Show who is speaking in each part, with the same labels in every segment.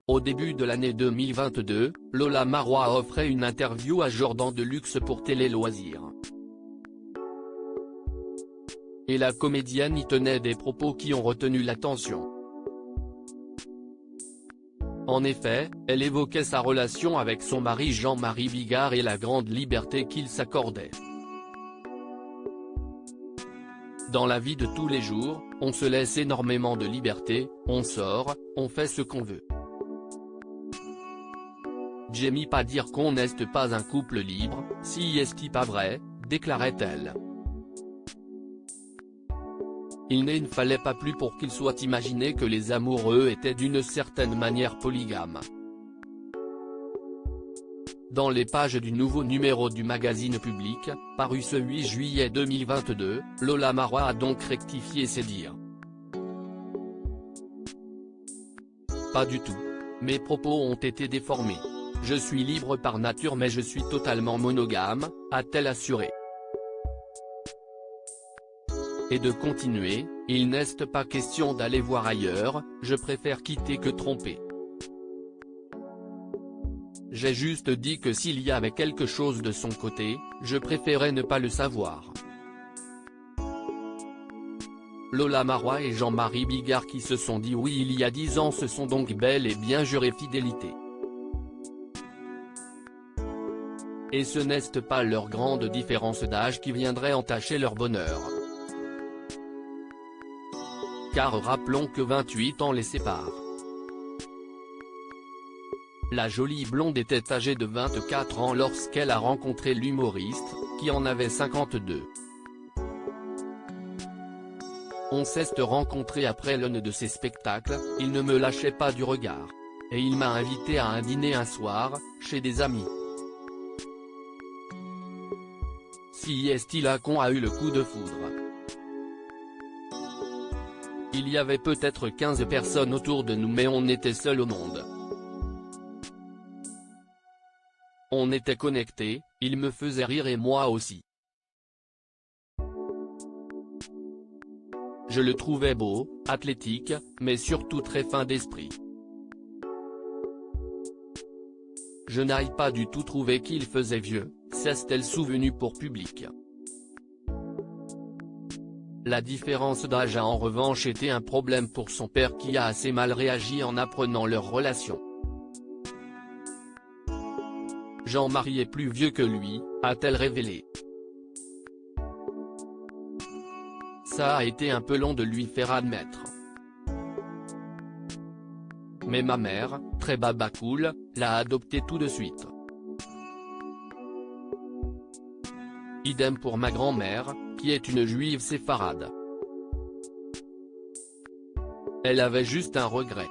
Speaker 1: Au début de l'année 2022, Lola Marois offrait une interview à Jordan Deluxe pour Télé Loisirs. Et la comédienne y tenait des propos qui ont retenu l'attention. En effet, elle évoquait sa relation avec son mari Jean-Marie Bigard et la grande liberté qu'il s'accordait. Dans la vie de tous les jours, on se laisse énormément de liberté, on sort, on fait ce qu'on veut. J'aime pas dire qu'on n'est pas un couple libre, si est-ce pas vrai, déclarait-elle. Il ne fallait pas plus pour qu'il soit imaginé que les amoureux étaient d'une certaine manière polygames. Dans les pages du nouveau numéro du magazine Public, paru ce 8 juillet 2022, Lola Marois a donc rectifié ses dires. Pas du tout. Mes propos ont été déformés. Je suis libre par nature mais je suis totalement monogame, a-t-elle assuré. Et de continuer, il n'est pas question d'aller voir ailleurs, je préfère quitter que tromper. J'ai juste dit que s'il y avait quelque chose de son côté, je préférais ne pas le savoir. Lola Marois et Jean-Marie Bigard qui se sont dit oui il y a 10 ans se sont donc bel et bien juré fidélité. Et ce n'est pas leur grande différence d'âge qui viendrait entacher leur bonheur. Car rappelons que 28 ans les séparent. La jolie blonde était âgée de 24 ans lorsqu'elle a rencontré l'humoriste, qui en avait 52. On s'est rencontré après l'un de ses spectacles, il ne me lâchait pas du regard. Et il m'a invité à un dîner un soir, chez des amis. Si est-il là qu'on a eu le coup de foudre. Il y avait peut-être 15 personnes autour de nous mais on était seuls au monde. On était connectés, il me faisait rire et moi aussi. Je le trouvais beau, athlétique, mais surtout très fin d'esprit. Je n'ai pas du tout trouvé qu'il faisait vieux, s'est-elle souvenue pour Public. La différence d'âge a en revanche été un problème pour son père qui a assez mal réagi en apprenant leur relation. Jean-Marie est plus vieux que lui, a-t-elle révélé. Ça a été un peu long de lui faire admettre. Mais ma mère, très babacool, l'a adopté tout de suite. Idem pour ma grand-mère, qui est une juive séfarade. Elle avait juste un regret.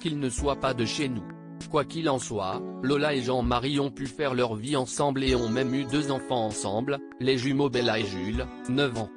Speaker 1: Qu'il ne soit pas de chez nous. Quoi qu'il en soit, Lola et Jean-Marie ont pu faire leur vie ensemble et ont même eu 2 enfants ensemble, les jumeaux Bella et Jules, 9 ans.